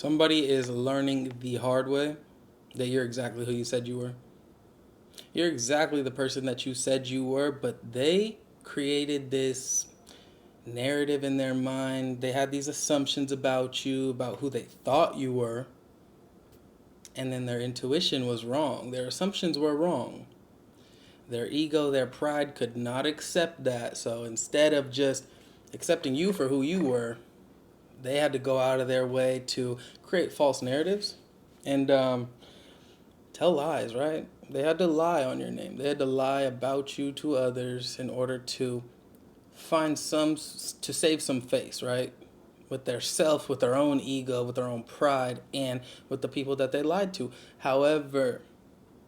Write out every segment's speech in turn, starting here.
Somebody is learning the hard way that you're exactly who you said you were. You're exactly the person that you said you were, but they created this narrative in their mind. They had these assumptions about you, about who they thought you were, and then their intuition was wrong. Their assumptions were wrong. Their ego, their pride could not accept that. So instead of just accepting you for who you were, they had to go out of their way to create false narratives and tell lies, right? They had to lie on your name. They had to lie about you to others in order to to save some face, right? With their self, with their own ego, with their own pride, and with the people that they lied to. However,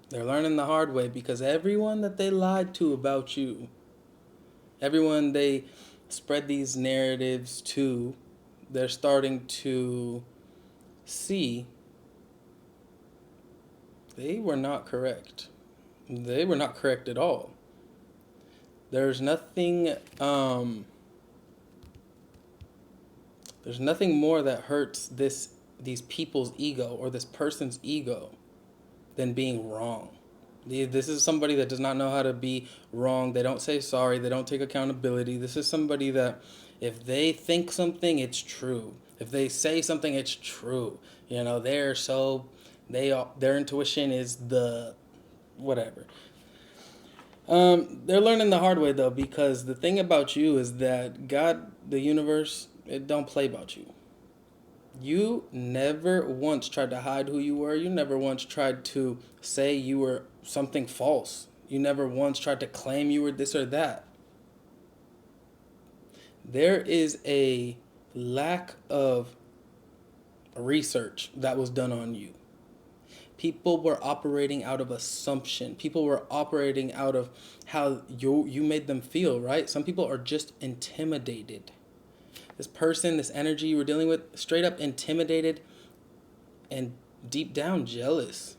they're learning the hard way because everyone that they lied to about you, everyone they spread these narratives to, they're starting to see they were not correct. They were not correct at all. There's nothing there's nothing more that hurts these people's ego or this person's ego than being wrong. This is somebody that does not know how to be wrong. They don't say sorry. They don't take accountability. This is somebody that if they think something, it's true. If they say something, it's true. You know, their intuition is the whatever. They're learning the hard way though, because the thing about you is that God, the universe, it don't play about you. You never once tried to hide who you were. You never once tried to say you were something false. You never once tried to claim you were this or that. There is a lack of research that was done on you. People were operating out of assumption. People were operating out of how you made them feel, right? Some people are just intimidated. This person, this energy you were dealing with, straight up intimidated and deep down jealous.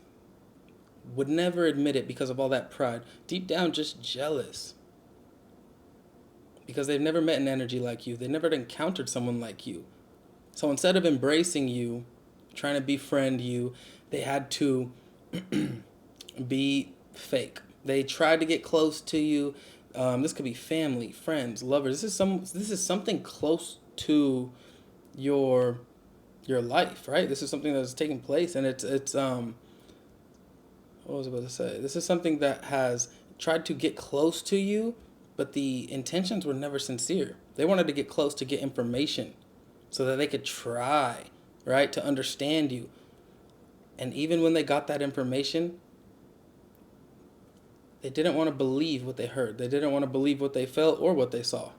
Would never admit it because of all that pride. Deep down just jealous. Because they've never met an energy like you. They've never encountered someone like you. So instead of embracing you, trying to befriend you, they had to be fake. They tried to get close to you. This could be family, friends, lovers. This is something close to your life, right? This is something that's taking place, and it's what was I about to say? This is something that has tried to get close to you, but the intentions were never sincere. They wanted to get close to get information so that they could try, right, to understand you. And even when they got that information, they didn't want to believe what they heard. They didn't want to believe what they felt or what they saw.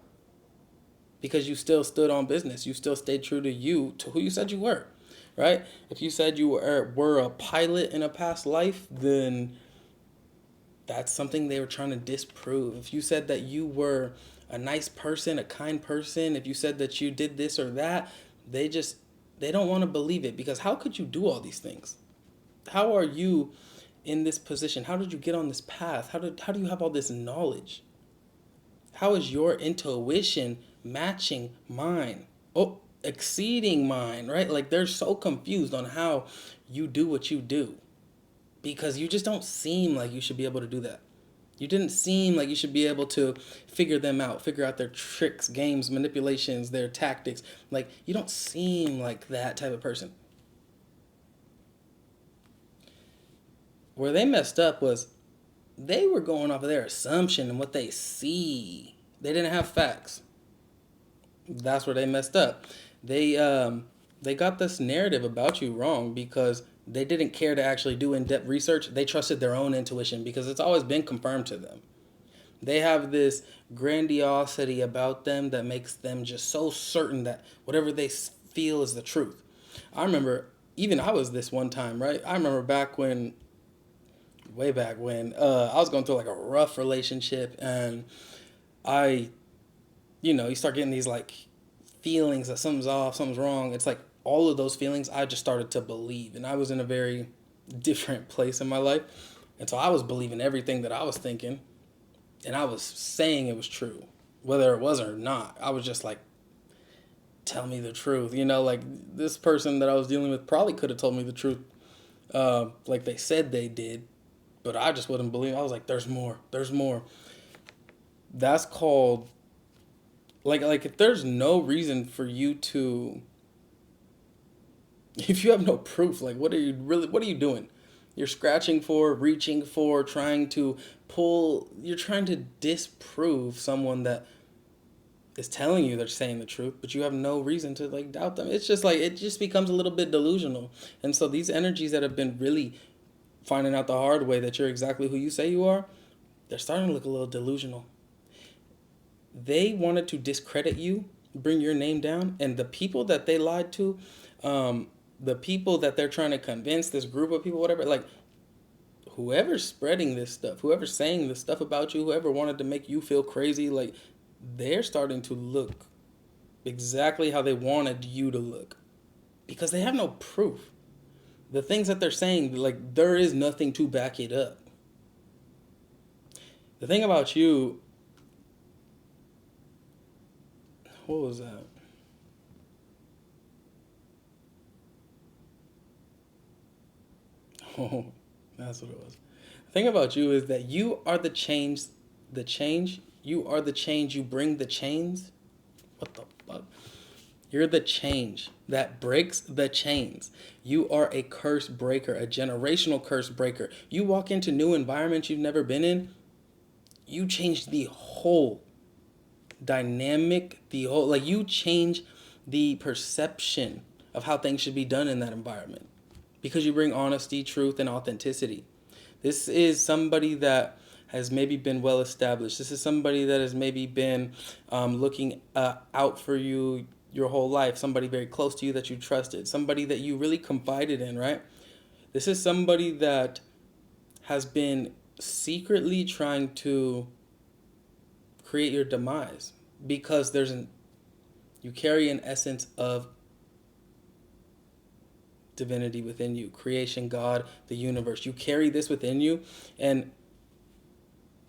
Because you still stood on business. You still stayed true to you, to who you said you were, right? If you said you were a pilot in a past life, then that's something they were trying to disprove. If you said that you were a nice person, a kind person, if you said that you did this or that, they don't want to believe it, because how could you do all these things? How are you in this position? How did you get on this path? How do you have all this knowledge? How is your intuition matching mine? Oh, exceeding mine, right? Like, they're so confused on how you do what you do, because you just don't seem like you should be able to do that. You didn't seem like you should be able to figure out their tricks, games, manipulations, their tactics. Like, you don't seem like that type of person. Where they messed up was they were going off of their assumption and what they see. They didn't have facts. That's where they messed up. They got this narrative about you wrong because they didn't care to actually do in-depth research. They trusted their own intuition because it's always been confirmed to them. They have this grandiosity about them that makes them just so certain that whatever they feel is the truth. I remember, even I was this one time, right? I remember way back when, I was going through like a rough relationship, and you start getting these like feelings that something's off, something's wrong. It's like all of those feelings I just started to believe, and I was in a very different place in my life, and so I was believing everything that I was thinking, and I was saying it was true, whether it was or not. I was just like tell me the truth. You know, like this person that I was dealing with probably could have told me the truth, like they said they did, but I just wouldn't believe. I was like, there's more. There's more. That's called like if there's no reason for you to, if you have no proof, like what are you doing? You're scratching for, reaching for, trying to you're trying to disprove someone that is telling you they're saying the truth, but you have no reason to like doubt them. It's just like it just becomes a little bit delusional. And so these energies that have been really finding out the hard way that you're exactly who you say you are, they're starting to look a little delusional. They wanted to discredit you, bring your name down, and the people that they lied to, the people that they're trying to convince, this group of people, whatever, like whoever's spreading this stuff, whoever's saying this stuff about you, whoever wanted to make you feel crazy, like they're starting to look exactly how they wanted you to look because they have no proof. The things that they're saying, like there is nothing to back it up. The thing about you, what was that? Oh, that's what it was. The thing about you is that you are the change, you are the change, you bring the chains. What the fuck? You're the change that breaks the chains. You are a curse breaker, a generational curse breaker. You walk into new environments you've never been in, you change the whole dynamic, like you change the perception of how things should be done in that environment because you bring honesty, truth, and authenticity. This is somebody that has maybe been well established. This is somebody that has maybe been looking out for you your whole life. Somebody very close to you that you trusted. Somebody that you really confided in, right? This is somebody that has been secretly trying to create your demise because you carry an essence of divinity within you, creation, God, the universe. You carry this within you, and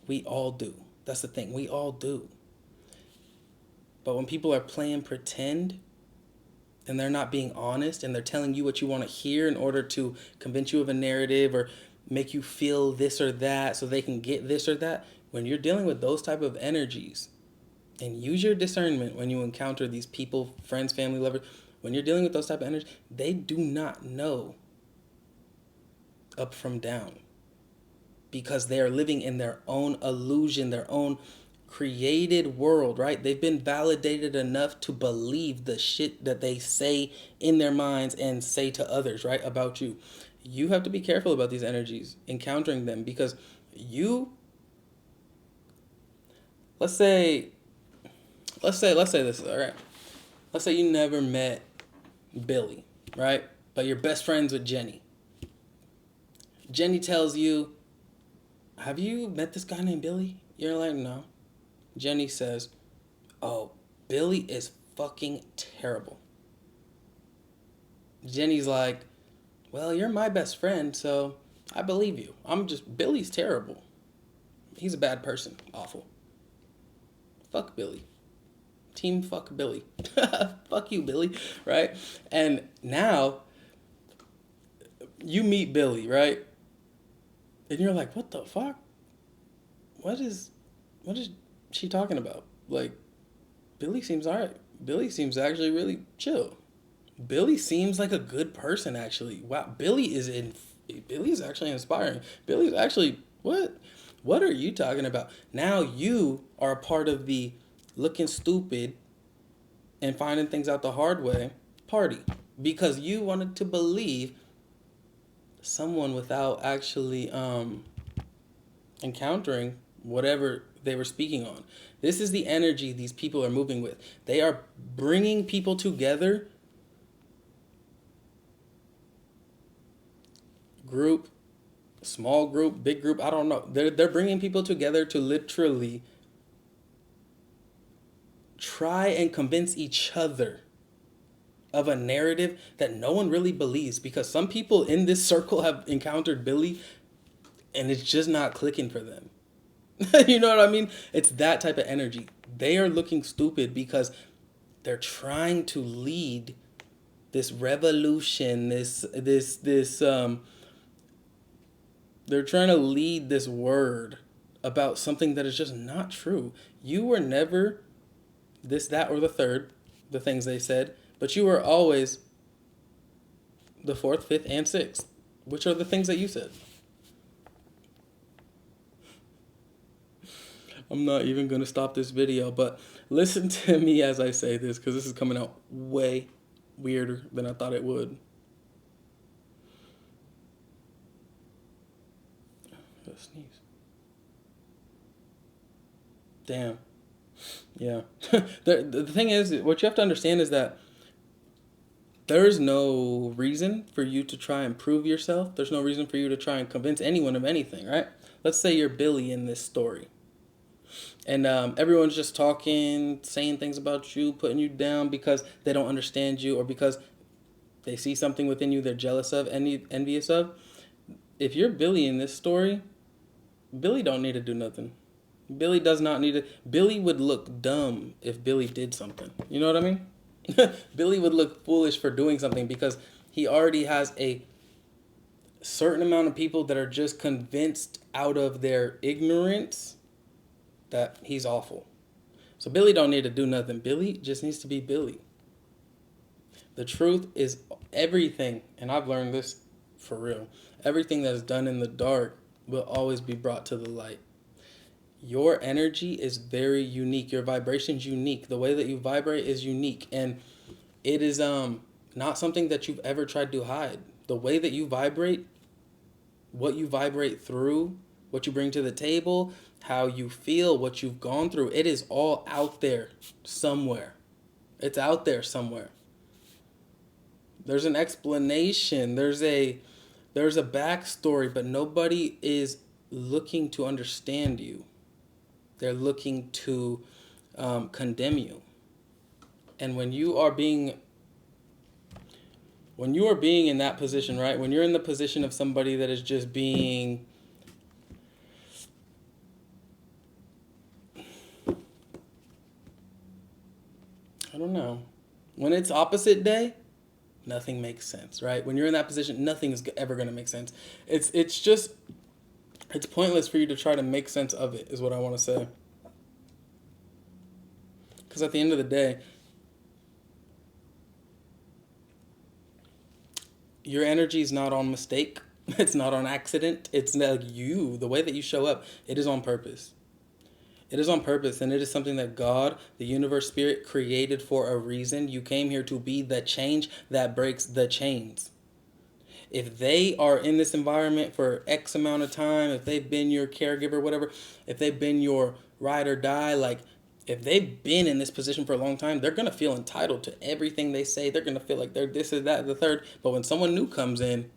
we all do. That's the thing. We all do. But when people are playing pretend and they're not being honest and they're telling you what you want to hear in order to convince you of a narrative or make you feel this or that so they can get this or that, when you're dealing with those type of energies, and use your discernment when you encounter these people, friends, family, lovers, when you're dealing with those type of energies, they do not know up from down because they are living in their own illusion, their own created world, right? They've been validated enough to believe the shit that they say in their minds and say to others, right, about you. You have to be careful about these energies, encountering them, because let's say this, all right? Let's say you never met Billy, right? But you're best friends with Jenny. Jenny tells you, have you met this guy named Billy? You're like, no. Jenny says, oh, Billy is fucking terrible. Jenny's like, well, you're my best friend, so I believe you. Billy's terrible. He's a bad person. Awful. Fuck Billy. Team fuck Billy. Fuck you, Billy, right? And now you meet Billy, right? And you're like, what the fuck? What is she talking about? Like, Billy seems alright. Billy seems actually really chill. Billy seems like a good person, actually. Wow, Billy's actually inspiring. Billy's actually, what are you talking about? Now you are a part of the looking stupid and finding things out the hard way party because you wanted to believe someone without actually encountering whatever they were speaking on. This is the energy these people are moving with. They are bringing people together, group, small group, big group, I don't know. They're bringing people together to literally try and convince each other of a narrative that no one really believes, because some people in this circle have encountered Billy and it's just not clicking for them. You know what I mean? It's that type of energy. They are looking stupid because They're trying to lead this revolution, they're trying to lead this word about something that is just not true. You were never this, that, or the third, the things they said, but you were always the fourth, fifth, and sixth, which are the things that you said. I'm not even going to stop this video, but listen to me as I say this, because this is coming out way weirder than I thought it would. Sneeze. Damn. Yeah. The thing is, what you have to understand is that there is no reason for you to try and prove yourself. There's no reason for you to try and convince anyone of anything, right? Let's say you're Billy in this story. And everyone's just talking, saying things about you, putting you down because they don't understand you or because they see something within you they're jealous of, envious of. If you're Billy in this story, Billy don't need to do nothing. Billy does not need to. Billy would look dumb if Billy did something. You know what I mean? Billy would look foolish for doing something because he already has a certain amount of people that are just convinced out of their ignorance that he's awful. So Billy don't need to do nothing. Billy just needs to be Billy. The truth is everything, and I've learned this for real, everything that is done in the dark will always be brought to the light. Your energy is very unique. Your vibration is unique. The way that you vibrate is unique. And it is not something that you've ever tried to hide. The way that you vibrate, what you vibrate through, what you bring to the table, how you feel, what you've gone through, it is all out there somewhere. It's out there somewhere. There's an explanation. There's a backstory, but nobody is looking to understand you. They're looking to condemn you. And when you are being in that position, right? When you're in the position of somebody that is just being I don't know. When it's opposite day, nothing makes sense, right? When you're in that position, nothing is ever going to make sense. It's pointless for you to try to make sense of it, is what I want to say. Because at the end of the day, your energy is not on mistake. It's not on accident. It's like you, the way that you show up, it is on purpose. It is on purpose, and it is something that God, the universe, spirit, created for a reason. You came here to be the change that breaks the chains. If they are in this environment for X amount of time, if they've been your caregiver, whatever, if they've been your ride or die, like if they've been in this position for a long time, they're going to feel entitled to everything they say. They're going to feel like they're this or that, the third. But when someone new comes in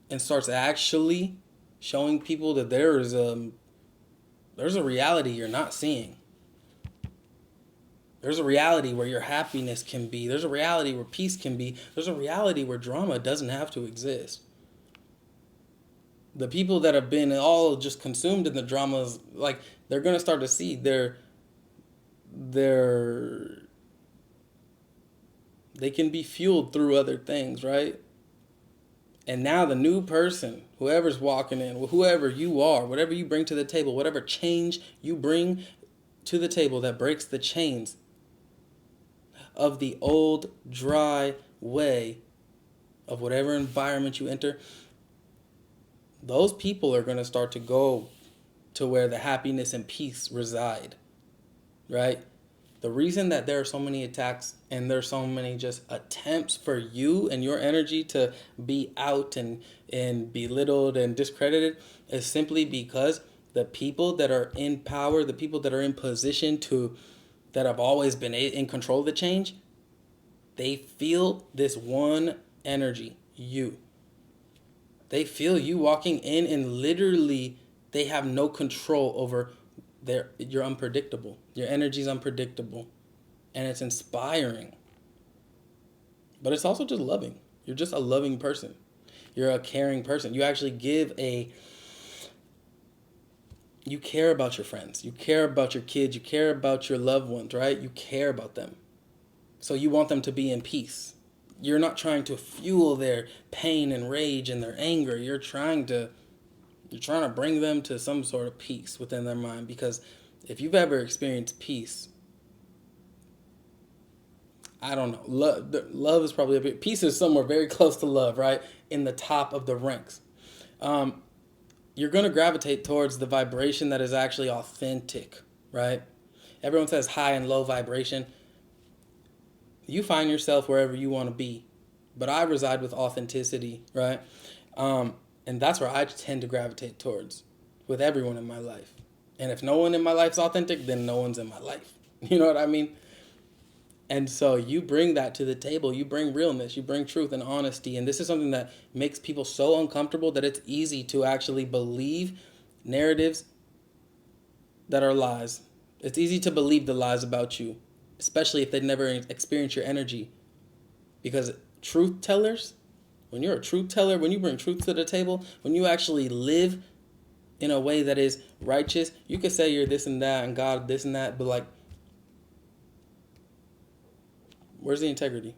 and starts actually showing people that there's a reality you're not seeing. There's a reality where your happiness can be. There's a reality where peace can be. There's a reality where drama doesn't have to exist. The people that have been all just consumed in the dramas, like, they're going to start to see they can be fueled through other things, right? And now the new person, whoever's walking in, whoever you are, whatever you bring to the table, whatever change you bring to the table that breaks the chains of the old, dry way of whatever environment you enter, those people are going to start to go to where the happiness and peace reside, right? The reason that there are so many attacks and there's so many just attempts for you and your energy to be out and belittled and discredited is simply because the people that are in power, the people that are in position that have always been in control of the change, they feel this one energy, you. They feel you walking in and literally they have no control over you're unpredictable. Your energy is unpredictable. And it's inspiring. But it's also just loving. You're just a loving person. You're a caring person. You actually you care about your friends. You care about your kids. You care about your loved ones, right? You care about them. So you want them to be in peace. You're not trying to fuel their pain and rage and their anger. You're trying to bring them to some sort of peace within their mind, because if you've ever experienced peace, I don't know. Love is probably a bit. Peace is somewhere very close to love, right? In the top of the ranks. You're going to gravitate towards the vibration that is actually authentic, right? Everyone says high and low vibration. You find yourself wherever you want to be, but I reside with authenticity, right? And that's where I tend to gravitate towards with everyone in my life. And if no one in my life's authentic, then no one's in my life. You know what I mean? And so you bring that to the table. You bring realness. You bring truth and honesty. And this is something that makes people so uncomfortable that it's easy to actually believe narratives that are lies. It's easy to believe the lies about you, especially if they've never experienced your energy. Because truth tellers, when you're a truth teller, when you bring truth to the table, when you actually live in a way that is righteous, you could say you're this and that and God this and that, but like, where's the integrity?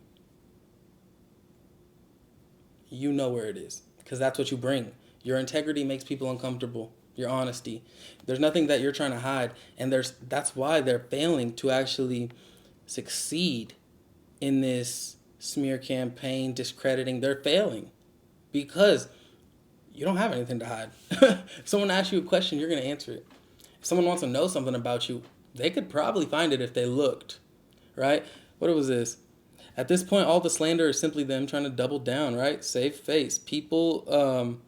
You know where it is, because that's what you bring. Your integrity makes people uncomfortable. Your honesty. There's nothing that you're trying to hide, and that's why they're failing to actually succeed in this smear campaign, discrediting. They're failing because you don't have anything to hide. If someone asks you a question, you're going to answer it. If someone wants to know something about you, they could probably find it if they looked, right? What was this? At this point, all the slander is simply them trying to double down, right? Save face. People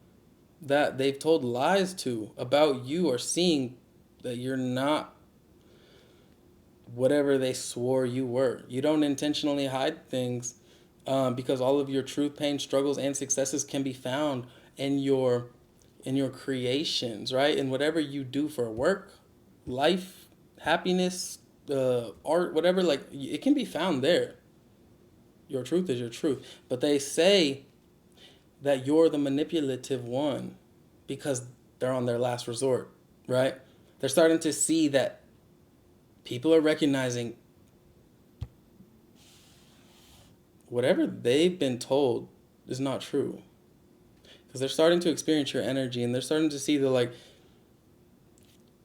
that they've told lies to about you are seeing that you're not whatever they swore you were. You don't intentionally hide things because all of your truth, pain, struggles, and successes can be found in your creations, right? And whatever you do for work, life, happiness, art, whatever, like it can be found there. Your truth is your truth. But they say that you're the manipulative one because they're on their last resort, right? They're starting to see that people are recognizing whatever they've been told is not true. Because they're starting to experience your energy, and they're starting to see the like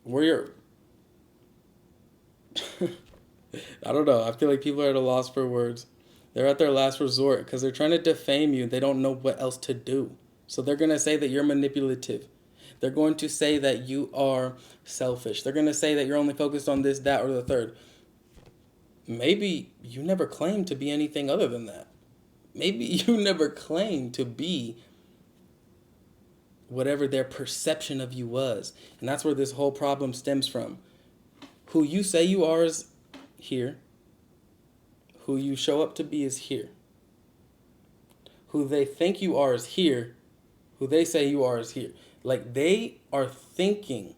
where you're I don't know. I feel like people are at a loss for words. They're at their last resort because they're trying to defame you. They don't know what else to do. So they're going to say that you're manipulative. They're going to say that you are selfish. They're going to say that you're only focused on this, that, or the third. Maybe you never claimed to be anything other than that. Maybe you never claimed to be whatever their perception of you was. And that's where this whole problem stems from. Who you say you are is here. Who you show up to be is here. Who they think you are is here. Who they say you are is here. Like they are thinking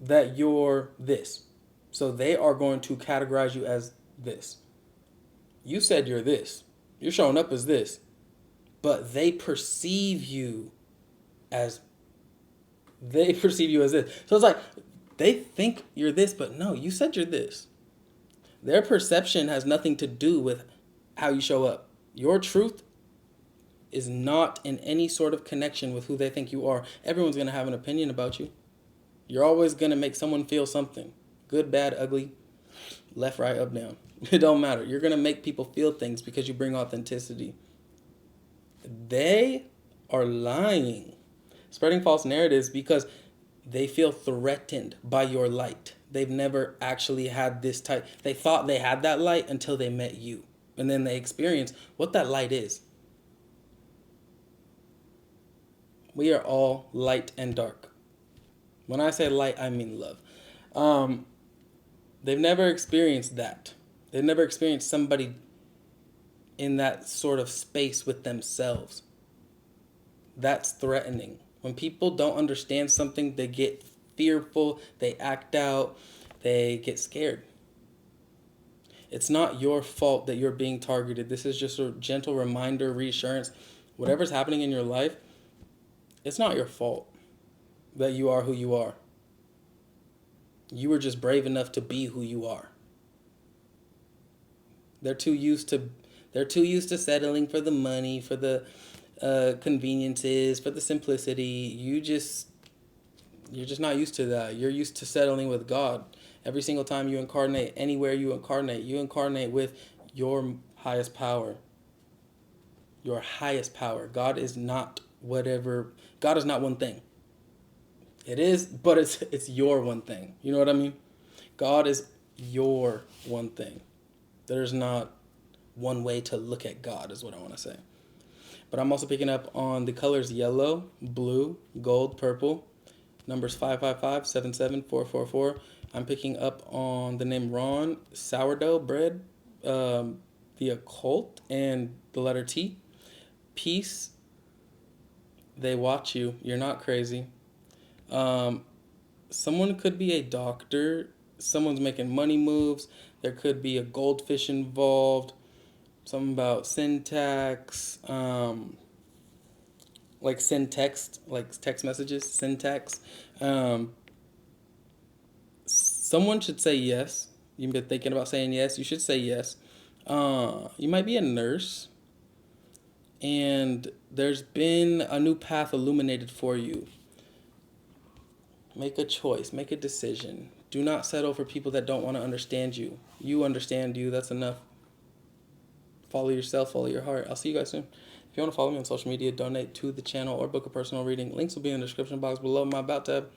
that you're this. So they are going to categorize you as this. You said you're this. You're showing up as this. But they perceive you as this. So it's like they think you're this, but no, you said you're this. Their perception has nothing to do with how you show up. Your truth is not in any sort of connection with who they think you are. Everyone's going to have an opinion about you. You're always going to make someone feel something. Good, bad, ugly, left, right, up, down. It don't matter. You're going to make people feel things because you bring authenticity. They are lying, spreading false narratives because they feel threatened by your light. They've never actually had this type. They thought they had that light until they met you. And then they experience what that light is. We are all light and dark. When I say light, I mean love. They've never experienced that. They've never experienced somebody in that sort of space with themselves. That's threatening. When people don't understand something, they get fearful, they act out, they get scared. It's not your fault that you're being targeted. This is just a gentle reminder, reassurance. Whatever's happening in your life, it's not your fault that you are who you are. You were just brave enough to be who you are. They're too used to settling for the money, for the conveniences, for the simplicity. You're just not used to that. You're used to settling with God. Every single time you incarnate, anywhere you incarnate with your highest power. Your highest power. God is not one thing. It is, but it's your one thing. You know what I mean? God is your one thing. There's not one way to look at God, is what I want to say. But I'm also picking up on the colors yellow, blue, gold, purple. Numbers 555, 77444. I'm picking up on the name Ron, sourdough bread, the occult, and the letter T. Peace. They watch you. You're not crazy. Someone could be a doctor. Someone's making money moves. There could be a goldfish involved. Something about syntax. Like send text, like text messages, syntax. Someone should say yes. You've been thinking about saying yes. You should say yes. You might be a nurse, and there's been a new path illuminated for you. Make a choice. Make a decision. Do not settle for people that don't want to understand you. You understand you. That's enough. Follow yourself. Follow your heart. I'll see you guys soon. If you want to follow me on social media, donate to the channel, or book a personal reading, links will be in the description box below my About Tab.